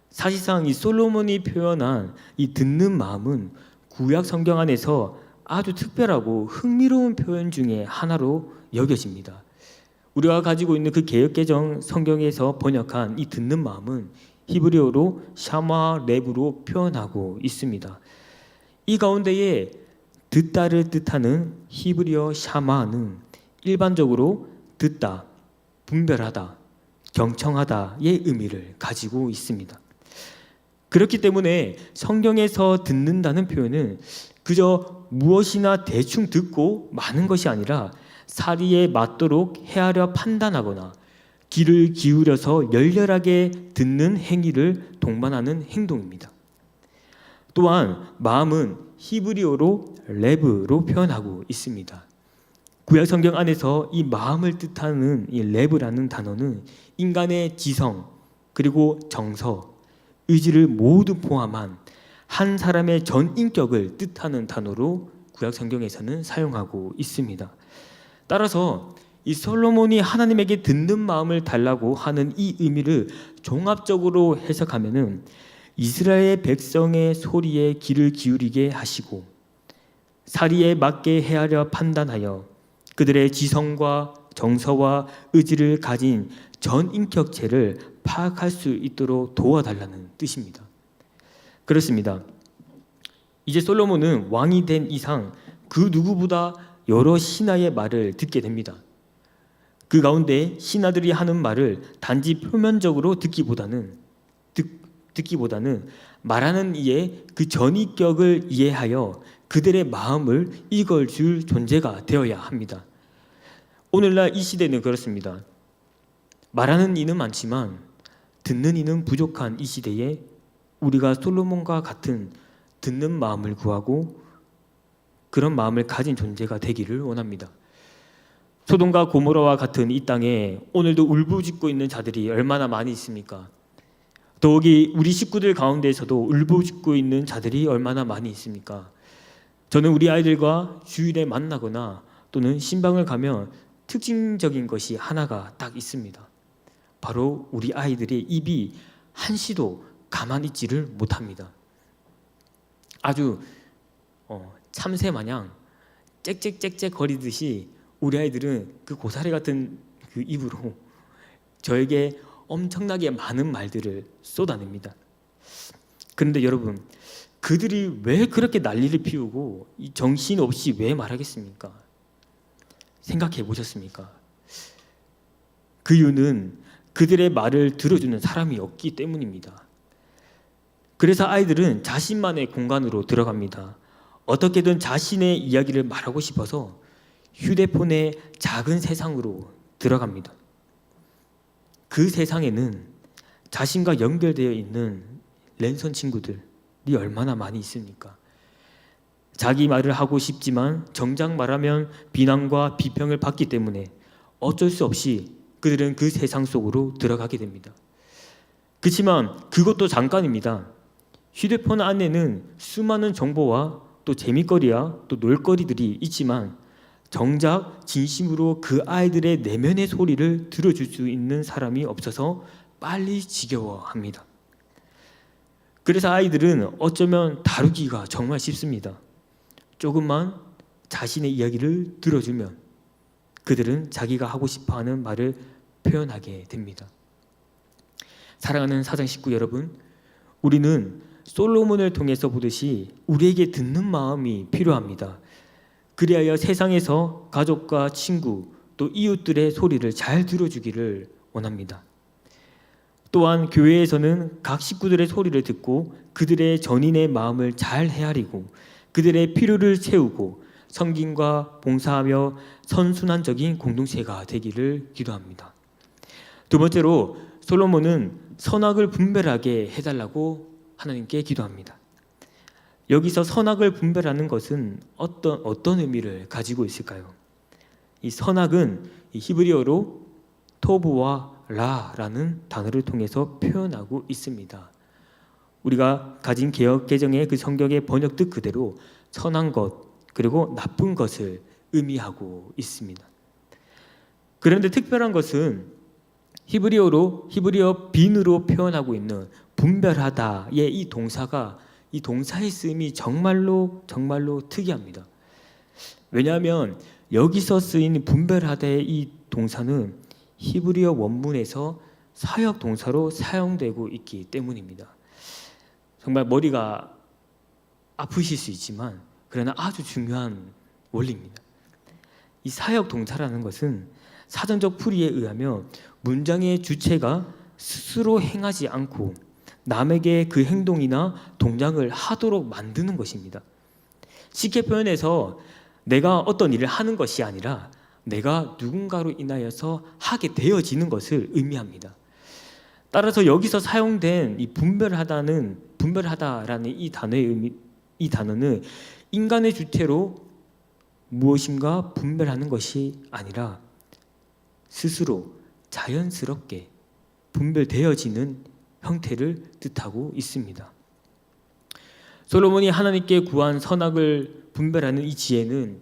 Speaker 1: 사실상 이 솔로몬이 표현한 이 듣는 마음은 구약 성경 안에서 아주 특별하고 흥미로운 표현 중에 하나로 여겨집니다. 우리가 가지고 있는 그 개역개정 성경에서 번역한 이 듣는 마음은 히브리어로 샤마 렙으로 표현하고 있습니다. 이 가운데에 듣다를 뜻하는 히브리어 샤마는 일반적으로 듣다, 분별하다, 경청하다의 의미를 가지고 있습니다. 그렇기 때문에 성경에서 듣는다는 표현은 그저 무엇이나 대충 듣고 마는 것이 아니라 사리에 맞도록 헤아려 판단하거나 귀를 기울여서 열렬하게 듣는 행위를 동반하는 행동입니다. 또한 마음은 히브리어로 레브로 표현하고 있습니다. 구약 성경 안에서 이 마음을 뜻하는 이 레브라는 단어는 인간의 지성 그리고 정서, 의지를 모두 포함한 한 사람의 전 인격을 뜻하는 단어로 구약 성경에서는 사용하고 있습니다. 따라서 이 솔로몬이 하나님에게 듣는 마음을 달라고 하는 이 의미를 종합적으로 해석하면은 이스라엘 백성의 소리에 귀를 기울이게 하시고 사리에 맞게 헤아려 판단하여 그들의 지성과 정서와 의지를 가진 전 인격체를 파악할 수 있도록 도와달라는 뜻입니다. 그렇습니다. 이제 솔로몬은 왕이 된 이상 그 누구보다 여러 신하의 말을 듣게 됩니다. 그 가운데 신하들이 하는 말을 단지 표면적으로 듣기보다는 말하는 이의 그 전위격을 이해하여 그들의 마음을 읽어줄 존재가 되어야 합니다. 오늘날 이 시대는 그렇습니다. 말하는 이는 많지만 듣는 이는 부족한 이 시대에 우리가 솔로몬과 같은 듣는 마음을 구하고 그런 마음을 가진 존재가 되기를 원합니다. 소돔과 고모라와 같은 이 땅에 오늘도 울부짖고 있는 자들이 얼마나 많이 있습니까? 더욱이 우리 식구들 가운데에서도 울부짖고 있는 자들이 얼마나 많이 있습니까? 저는 우리 아이들과 주일에 만나거나 또는 신방을 가면 특징적인 것이 하나가 딱 있습니다. 바로 우리 아이들의 입이 한시도 가만히 있지를 못합니다. 아주 참새 마냥 짹짹짹짹 거리듯이 우리 아이들은 그 고사리 같은 그 입으로 저에게 엄청나게 많은 말들을 쏟아냅니다. 그런데 여러분, 그들이 왜 그렇게 난리를 피우고 정신없이 왜 말하겠습니까? 생각해 보셨습니까? 그 이유는 그들의 말을 들어주는 사람이 없기 때문입니다. 그래서 아이들은 자신만의 공간으로 들어갑니다. 어떻게든 자신의 이야기를 말하고 싶어서 휴대폰의 작은 세상으로 들어갑니다. 그 세상에는 자신과 연결되어 있는 랜선 친구들이 얼마나 많이 있습니까? 자기 말을 하고 싶지만 정작 말하면 비난과 비평을 받기 때문에 어쩔 수 없이 그들은 그 세상 속으로 들어가게 됩니다. 그렇지만 그것도 잠깐입니다. 휴대폰 안에는 수많은 정보와 또 재미거리와 또 놀거리들이 있지만 정작 진심으로 그 아이들의 내면의 소리를 들어줄 수 있는 사람이 없어서 빨리 지겨워합니다. 그래서 아이들은 어쩌면 다루기가 정말 쉽습니다. 조금만 자신의 이야기를 들어주면 그들은 자기가 하고 싶어하는 말을 표현하게 됩니다. 사랑하는 사장 식구 여러분, 우리는 솔로몬을 통해서 보듯이 우리에게 듣는 마음이 필요합니다. 그리하여 세상에서 가족과 친구 또 이웃들의 소리를 잘 들어주기를 원합니다. 또한 교회에서는 각 식구들의 소리를 듣고 그들의 전인의 마음을 잘 헤아리고 그들의 필요를 채우고 섬김과 봉사하며 선순환적인 공동체가 되기를 기도합니다. 두 번째로 솔로몬은 선악을 분별하게 해달라고 하나님께 기도합니다. 여기서 선악을 분별하는 것은 어떤 의미를 가지고 있을까요? 이 선악은 히브리어로 토브와 라라는 단어를 통해서 표현하고 있습니다. 우리가 가진 개역 개정의 그 성경의 번역 뜻 그대로 선한 것 그리고 나쁜 것을 의미하고 있습니다. 그런데 특별한 것은 히브리어 빈으로 표현하고 있는 분별하다의 이 동사의 쓰임이 정말로 특이합니다. 왜냐하면 여기서 쓰인 분별하다의 이 동사는 히브리어 원문에서 사역 동사로 사용되고 있기 때문입니다. 정말 머리가 아프실 수 있지만 그러나 아주 중요한 원리입니다. 이 사역 동사라는 것은 사전적 풀이에 의하면 문장의 주체가 스스로 행하지 않고 남에게 그 행동이나 동작을 하도록 만드는 것입니다. 쉽게 표현해서 내가 어떤 일을 하는 것이 아니라 내가 누군가로 인하여서 하게 되어지는 것을 의미합니다. 따라서 여기서 사용된 이 분별하다라는 이 단어는 인간의 주체로 무엇인가 분별하는 것이 아니라 스스로 자연스럽게 분별되어지는 형태를 뜻하고 있습니다. 솔로몬이 하나님께 구한 선악을 분별하는 이 지혜는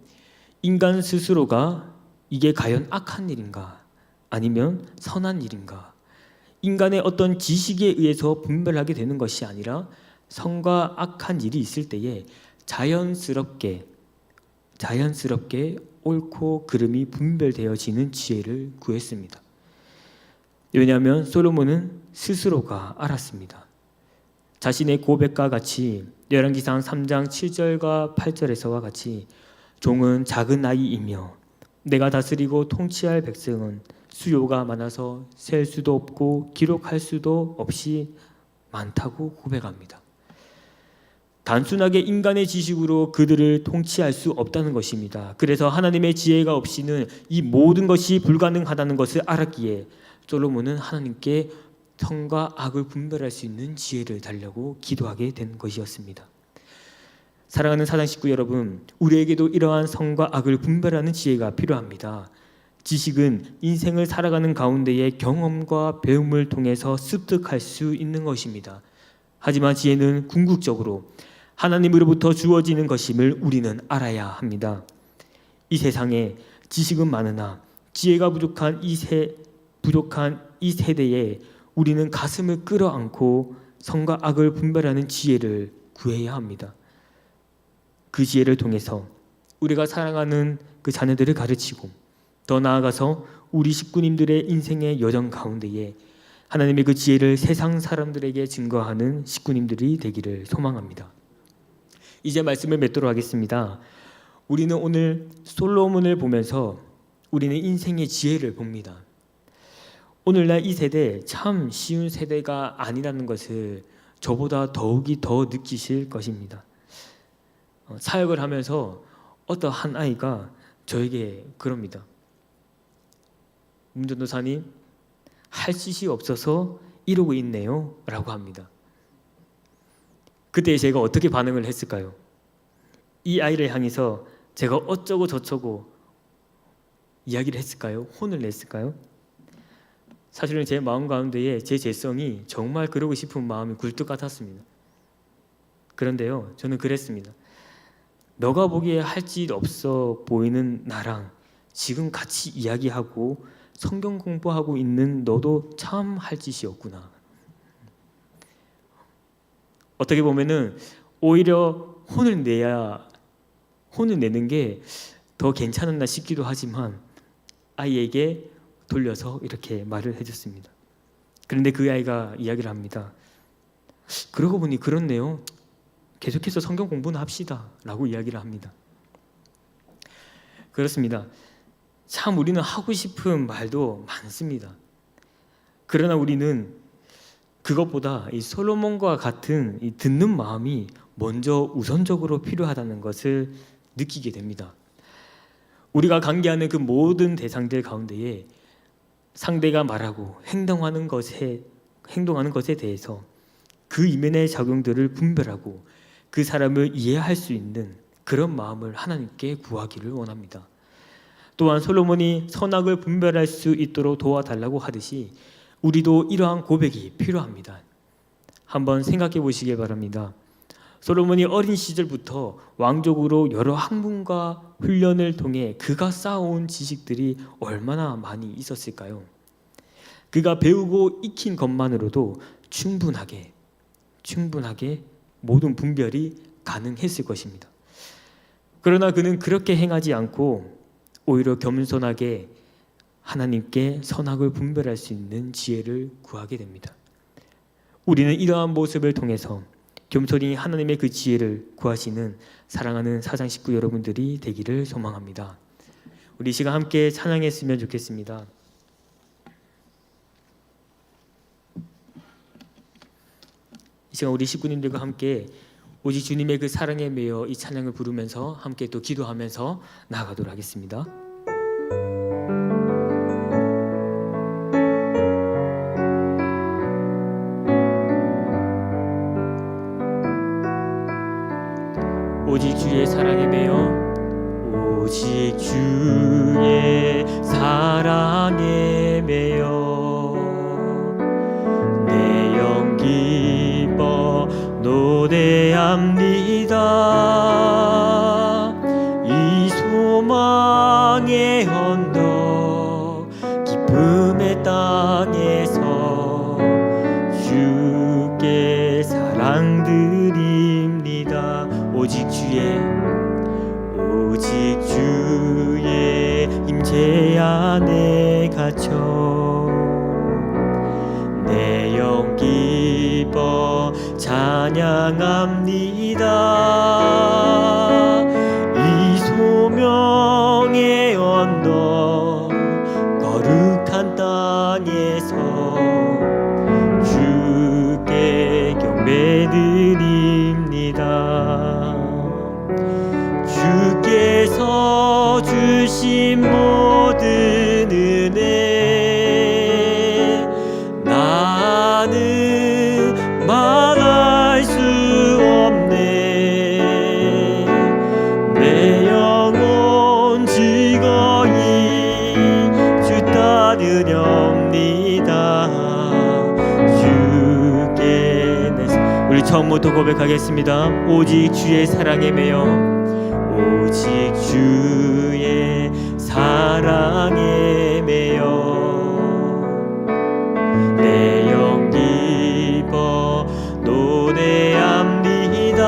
Speaker 1: 인간 스스로가 이게 과연 악한 일인가 아니면 선한 일인가 인간의 어떤 지식에 의해서 분별하게 되는 것이 아니라 선과 악한 일이 있을 때에 자연스럽게 옳고 그름이 분별되어지는 지혜를 구했습니다. 왜냐하면 솔로몬은 스스로가 알았습니다. 자신의 고백과 같이 열왕기상 3장 7절과 8절에서와 같이 종은 작은 아이이며 내가 다스리고 통치할 백성은 수요가 많아서 셀 수도 없고 기록할 수도 없이 많다고 고백합니다. 단순하게 인간의 지식으로 그들을 통치할 수 없다는 것입니다. 그래서 하나님의 지혜가 없이는 이 모든 것이 불가능하다는 것을 알았기에 솔로몬은 하나님께 선과 악을 분별할 수 있는 지혜를 달라고 기도하게 된 것이었습니다. 사랑하는 사장 식구 여러분, 우리에게도 이러한 선과 악을 분별하는 지혜가 필요합니다. 지식은 인생을 살아가는 가운데의 경험과 배움을 통해서 습득할 수 있는 것입니다. 하지만 지혜는 궁극적으로 하나님으로부터 주어지는 것임을 우리는 알아야 합니다. 이 세상에 지식은 많으나 지혜가 부족한 이 세대에 우리는 가슴을 끌어안고 선과 악을 분별하는 지혜를 구해야 합니다. 그 지혜를 통해서 우리가 사랑하는 그 자녀들을 가르치고 더 나아가서 우리 식구님들의 인생의 여정 가운데에 하나님의 그 지혜를 세상 사람들에게 증거하는 식구님들이 되기를 소망합니다. 이제 말씀을 맺도록 하겠습니다. 우리는 오늘 솔로몬을 보면서 우리는 인생의 지혜를 봅니다. 오늘날 이 세대 참 쉬운 세대가 아니라는 것을 저보다 더욱이 더 느끼실 것입니다. 사역을 하면서 어떤 한 아이가 저에게 그럽니다. 문전도사님, 할 짓이 없어서 이러고 있네요 라고 합니다. 그때 제가 어떻게 반응을 했을까요? 이 아이를 향해서 제가 어쩌고 저쩌고 이야기를 했을까요? 혼을 냈을까요? 사실은 제 마음 가운데에 제 재성이 정말 그러고 싶은 마음이 굴뚝 같았습니다. 그런데요, 저는 그랬습니다. 너가 보기에 할 짓 없어 보이는 나랑 지금 같이 이야기하고 성경 공부하고 있는 너도 참 할 짓이 없구나. 어떻게 보면은 오히려 혼을 내는 게 더 괜찮았나 싶기도 하지만 아이에게 돌려서 이렇게 말을 해줬습니다. 그런데 그 아이가 이야기를 합니다. 그러고 보니 그렇네요. 계속해서 성경 공부는 합시다 라고 이야기를 합니다. 그렇습니다. 참 우리는 하고 싶은 말도 많습니다. 그러나 우리는 그것보다 이 솔로몬과 같은 이 듣는 마음이 먼저 우선적으로 필요하다는 것을 느끼게 됩니다. 우리가 관계하는 그 모든 대상들 가운데에 상대가 말하고 행동하는 것에 대해서 그 이면의 작용들을 분별하고 그 사람을 이해할 수 있는 그런 마음을 하나님께 구하기를 원합니다. 또한 솔로몬이 선악을 분별할 수 있도록 도와달라고 하듯이 우리도 이러한 고백이 필요합니다. 한번 생각해 보시기 바랍니다. 솔로몬이 어린 시절부터 왕족으로 여러 학문과 훈련을 통해 그가 쌓아온 지식들이 얼마나 많이 있었을까요? 그가 배우고 익힌 것만으로도 충분하게 모든 분별이 가능했을 것입니다. 그러나 그는 그렇게 행하지 않고 오히려 겸손하게 하나님께 선악을 분별할 수 있는 지혜를 구하게 됩니다. 우리는 이러한 모습을 통해서 겸손히 하나님의 그 지혜를 구하시는 사랑하는 사장 식구 여러분들이 되기를 소망합니다. 우리 이 시간 함께 찬양했으면 좋겠습니다. 이 시간 우리 식구님들과 함께 오직 주님의 그 사랑에 매여 이 찬양을 부르면서 함께 또 기도하면서 나아가도록 하겠습니다. 오직 주의 사랑에 매여 오직 주의 사랑에 매여 내 영 기뻐 노래합니다. 이 소망의 언덕 기쁨의 땅에서 주께 사랑드립니다. 오직 주의 임재 안에 갇혀 찬양합니다. 이 소명의 언덕 거룩한 땅에서 주께 경배드립니다. 주께서 주신 모든 은혜 나는 말할 수 없네. 내 영혼 지거이 주 따르렵니다. 주께 우리 처음부터 고백하겠습니다. 오직 주의 사랑에 매여 오직 주의 사랑에 매여 내 영 기뻐 노래합니다.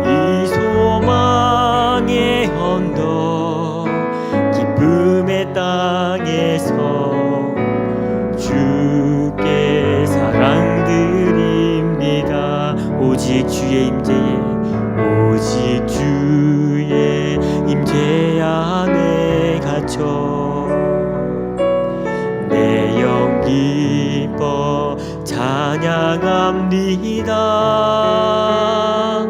Speaker 1: 이 소망의 언덕 기쁨의 땅에서 주께 사랑드립니다. 오직 주의 임재에 오직 주의 임재 안에 갇혀 내 영 기뻐 찬양합니다.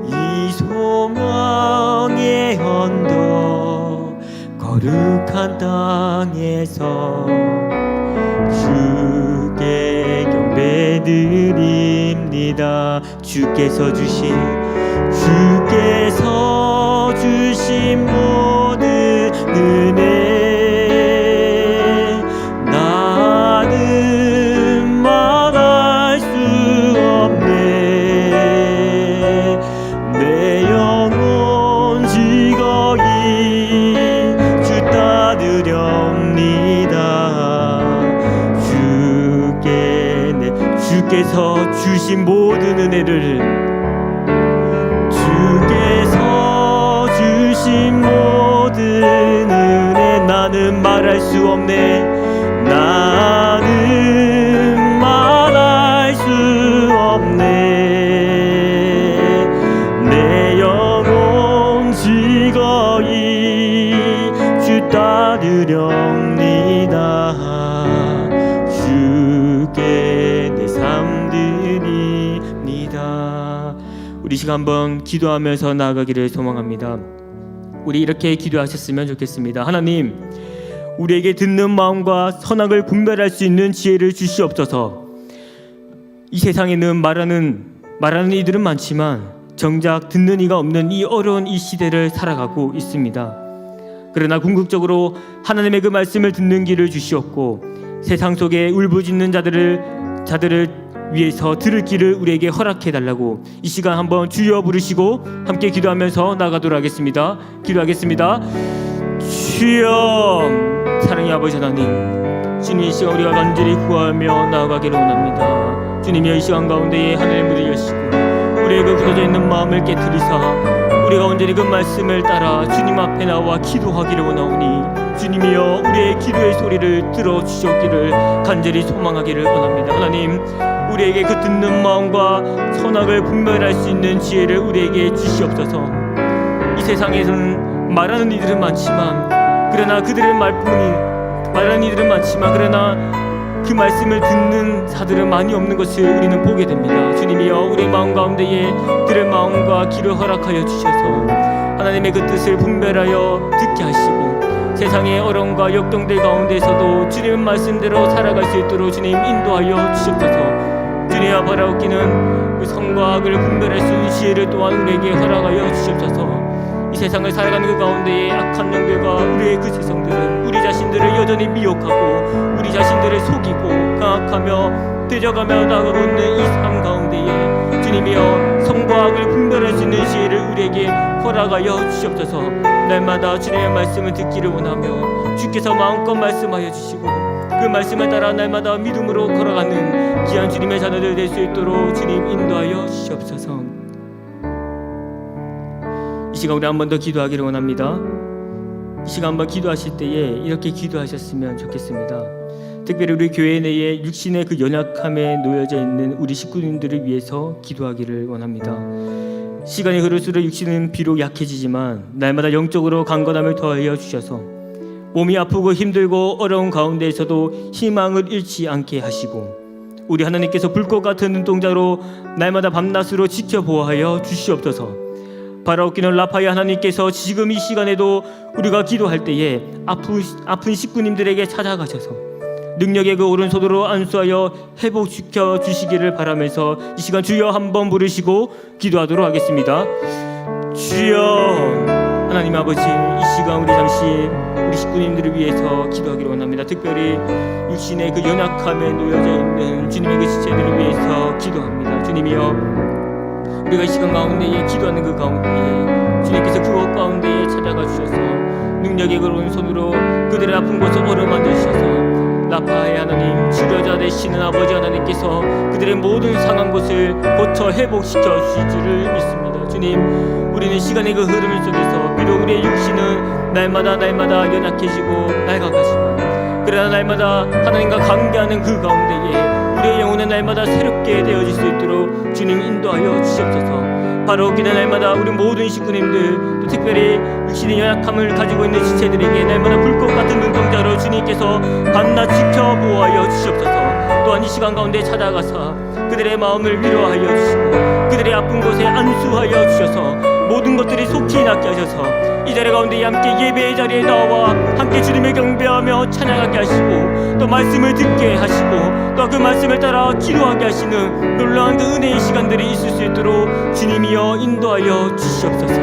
Speaker 1: 이 소망의 언덕 거룩한 땅에서 주께 경배드립니다. 주께서 주신 모든 은혜 나는 말할 수 없네. 내 영혼 지거이 주 따르렵니다. 주께서 주신 모든 은혜를 주께서 주신 모든 은혜 나는 말할 수 없네. 나는 말할 수 없네. 내 영혼 지거이 주 따르렵니다. 주께 내 삶 드립니다. 우리 시간 한번 기도하면서 나아가기를 소망합니다. 우리 이렇게 기도하셨으면 좋겠습니다. 하나님, 우리에게 듣는 마음과 선악을 분별할 수 있는 지혜를 주시옵소서. 이 세상에는 말하는 이들은 많지만 정작 듣는 이가 없는 이 어려운 이 시대를 살아가고 있습니다. 그러나 궁극적으로 하나님의 그 말씀을 듣는 길을 주시옵고 세상 속에 울부짖는 자들을 위해서 들을 길을 우리에게 허락해 달라고 이 시간 한번 주여 부르시고 함께 기도하면서 나가도록 하겠습니다. 기도하겠습니다. 주여, 사랑의 아버지 하나님, 주님, 이 시간 우리가 간절히 구하며 나아가기를 원합니다. 주님이 이 시간 가운데에 하늘의 문을 여시고 우리의 그 굳어져 있는 마음을 깨트리사 우리가 온전히 그 말씀을 따라 주님 앞에 나와 기도하기를 원하오니 주님이여 우리의 기도의 소리를 들어주셨기를 간절히 소망하기를 원합니다. 하나님, 우리에게 그 듣는 마음과 선악을 분별할 수 있는 지혜를 우리에게 주시옵소서. 이 세상에서는 말하는 이들은 많지만 그러나 그들의 말하는 이들은 많지만 그러나 그 말씀을 듣는 자들은 많이 없는 것을 우리는 보게 됩니다. 주님이여 우리의 마음 가운데에 들을 마음과 귀를 허락하여 주셔서 하나님의 그 뜻을 분별하여 듣게 하시고 세상의 어려움과 역경들 가운데서도 주님의 말씀대로 살아갈 수 있도록 주님 인도하여 주시옵소서. 주님의 바라옵기는 그 선과 악을 분별할 수 있는 지혜를 또한 우리에게 허락하여 주시옵소서. 이 세상을 살아가는 그 가운데에 악한 영들과 우리의 그 지성들은 우리 자신들을 여전히 미혹하고 우리 자신들을 속이고 강악하며 되져가며 나아가고 있는 이 삶 가운데에 주님이여 선과 악을 분별할 수 있는 지혜를 우리에게 허락하여 주시옵소서. 날마다 주님의 말씀을 듣기를 원하며 주께서 마음껏 말씀하여 주시고 그 말씀을 따라 날마다 믿음으로 걸어가는 귀한 주님의 자녀들 될 수 있도록 주님 인도하여 주시옵소서. 이 시간 우리 한 번 더 기도하기를 원합니다. 이 시간 한번 기도하실 때에 이렇게 기도하셨으면 좋겠습니다. 특별히 우리 교회 내에 육신의 그 연약함에 놓여져 있는 우리 식구님들을 위해서 기도하기를 원합니다. 시간이 흐를수록 육신은 비록 약해지지만 날마다 영적으로 강건함을 더하여 주셔서 몸이 아프고 힘들고 어려운 가운데에서도 희망을 잃지 않게 하시고 우리 하나님께서 불꽃 같은 눈동자로 날마다 밤낮으로 지켜보아하여 주시옵소서. 바라옵기는 라파의 하나님께서 지금 이 시간에도 우리가 기도할 때에 아픈 식구님들에게 찾아가셔서 능력의 그 오른손으로 안수하여 회복시켜 주시기를 바라면서 이 시간 주여 한번 부르시고 기도하도록 하겠습니다. 주여. 하나님 아버지, 이 시간 우리 잠시 우리 식구님들을 위해서 기도하기를 원합니다. 특별히 육신의 그 연약함에 놓여져 있는 주님의 그 지체들을 위해서 기도합니다. 주님이여, 우리가 이 시간 가운데에 기도하는 그 가운데에 주님께서 그곳 가운데에 찾아가 주셔서 능력의 그 오른손으로 그들의 아픈 곳을 어루만져 주셔서 라파의 하나님, 치료자 되시는 아버지 하나님께서 그들의 모든 상한 곳을 고쳐 회복시켜 주실 줄을 믿습니다. 주님, 우리는 시간의 그 흐름 속에서 비록 우리의 육신은 날마다 연약해지고 낡아가지만 그러나 날마다 하나님과 관계하는 그 가운데에 우리의 영혼은 날마다 새롭게 되어질 수 있도록 주님 인도하여 주시옵소서. 바로 그날 날마다 우리 모든 식구님들, 또 특별히 육신의 연약함을 가지고 있는 지체들에게 날마다 불꽃 같은 눈동자로 주님께서 밤낮 지켜보아여 주시옵소서. 또한 이 시간 가운데 찾아가서 그들의 마음을 위로하여 주시고 그들의 아픈 곳에 안수하여 주셔서 모든 것들이 속히 낫게 하셔서 이 자리 가운데 함께 예배의 자리에 나와 함께 주님을 경배하며 찬양하게 하시고 또 말씀을 듣게 하시고 또 그 말씀을 따라 기도하게 하시는 놀라운 그 은혜의 시간들이 있을 수 있도록 주님이여 인도하여 주시옵소서.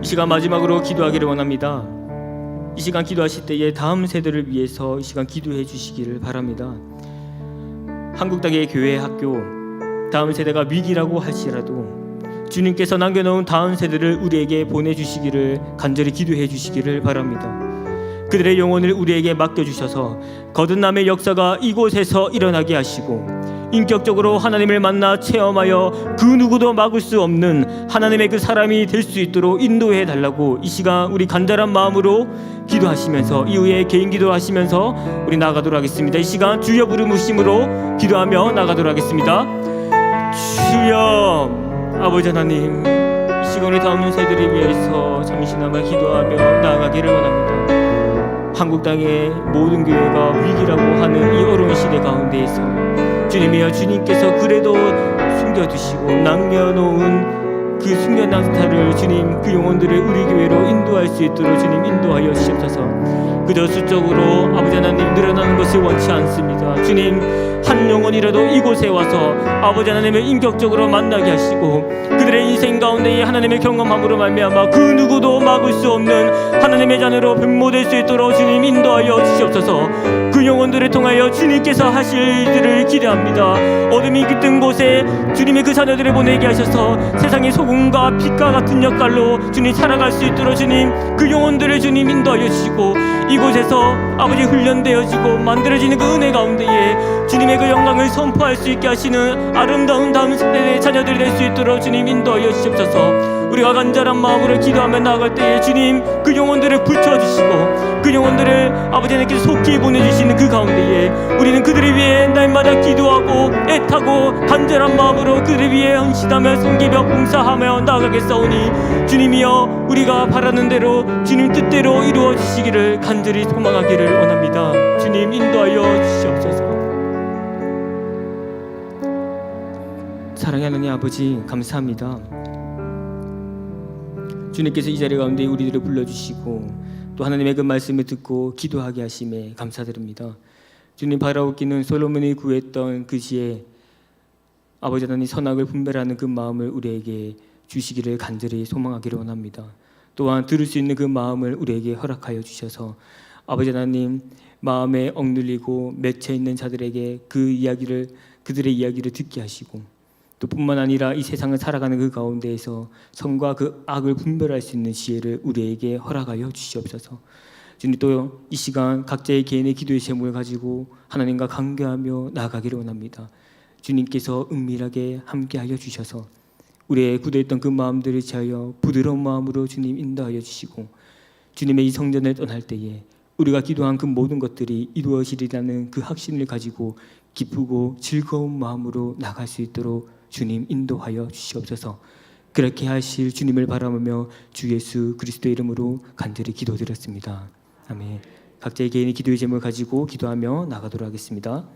Speaker 1: 이 시간 마지막으로 기도하기를 원합니다. 이 시간 기도하실 때에 다음 세대를 위해서 이 시간 기도해 주시기를 바랍니다. 한국 땅의 교회 학교, 다음 세대가 위기라고 할지라도 주님께서 남겨놓은 다음 세대를 우리에게 보내주시기를 간절히 기도해 주시기를 바랍니다. 그들의 영혼을 우리에게 맡겨주셔서 거듭남의 역사가 이곳에서 일어나게 하시고 인격적으로 하나님을 만나 체험하여 그 누구도 막을 수 없는 하나님의 그 사람이 될 수 있도록 인도해 달라고 이 시간 우리 간절한 마음으로 기도하시면서 이후에 개인 기도하시면서 우리 나가도록 하겠습니다. 이 시간 주여 부르심으로 기도하며 나가도록 하겠습니다. 주여. 아버지 하나님, 이 시간 우리 다음 세대를 위해서 잠시나마 기도하며 나아가기를 원합니다. 한국 땅의 모든 교회가 위기라고 하는 이 어려운 시대 가운데에서 주님이여, 주님께서 그래도 숨겨두시고 남겨놓은 그 숨겨놨다를 주님 그 영혼들을 우리 교회로 인도할 수 있도록 주님 인도하여 주시옵소서. 그저 수적으로 아버지 하나님 늘어나는 것을 원치 않습니다. 주님, 한 영혼이라도 이곳에 와서 아버지 하나님을 인격적으로 만나게 하시고 그들의 인생 가운데에 하나님의 경험함으로 말미암아 그 누구도 막을 수 없는 하나님의 자녀로 변모될 수 있도록 주님 인도하여 주시옵소서. 그 영혼들을 통하여 주님께서 하실 일들을 기대합니다. 어둠이 깃든 곳에 주님의 그 자녀들을 보내게 하셔서 세상의 소금과 빛과 같은 역할로 주님 살아갈 수 있도록 주님 그 영혼들을 주님 인도하여 주시고 이곳에서 아버지 훈련되어지고 만들어지는 그 은혜 가운데에 주님의 그 영광을 선포할 수 있게 하시는 아름다운 다음 세대의 자녀들이 될 수 있도록 주님 인도하여 주시옵소서. 우리가 간절한 마음으로 기도하며 나아갈 때에 주님 그 영혼들을 붙여주시고 그 영혼들을 아버지 하나님께서 속히 보내주시는 그 가운데에 우리는 그들을 위해 날마다 기도하고 애타고 간절한 마음으로 그들을 위해 헌신하며 섬기며 봉사하며 나아가겠사오니 주님이여, 우리가 바라는 대로 주님 뜻대로 이루어 주시기를 간절히 소망하기를 원합니다. 주님 인도하여 주시옵소서. 사랑의 하나님 아버지, 감사합니다. 주님께서 이 자리 가운데 우리들을 불러주시고 또 하나님의 그 말씀을 듣고 기도하게 하심에 감사드립니다. 주님, 바라옵기는 솔로몬이 구했던 그 시에 아버지 하나님 선악을 분별하는 그 마음을 우리에게 주시기를 간절히 소망하기를 원합니다. 또한 들을 수 있는 그 마음을 우리에게 허락하여 주셔서 아버지 하나님 마음에 억눌리고 맺혀 있는 자들에게 그들의 이야기를 듣게 하시고 또 뿐만 아니라 이 세상을 살아가는 그 가운데에서 선과 그 악을 분별할 수 있는 지혜를 우리에게 허락하여 주시옵소서. 주님, 또 이 시간 각자의 개인의 기도의 제목을 가지고 하나님과 관계하며 나아가기를 원합니다. 주님께서 은밀하게 함께하여 주셔서 우리의 굳어있던 그 마음들을 지하여 부드러운 마음으로 주님 인도하여 주시고 주님의 이 성전을 떠날 때에 우리가 기도한 그 모든 것들이 이루어지리라는 그 확신을 가지고 기쁘고 즐거운 마음으로 나갈 수 있도록 주님 인도하여 주시옵소서. 그렇게 하실 주님을 바라보며 주 예수 그리스도의 이름으로 간절히 기도드렸습니다. 아멘. 각자의 개인의 기도의 제목을 가지고 기도하며 나가도록 하겠습니다.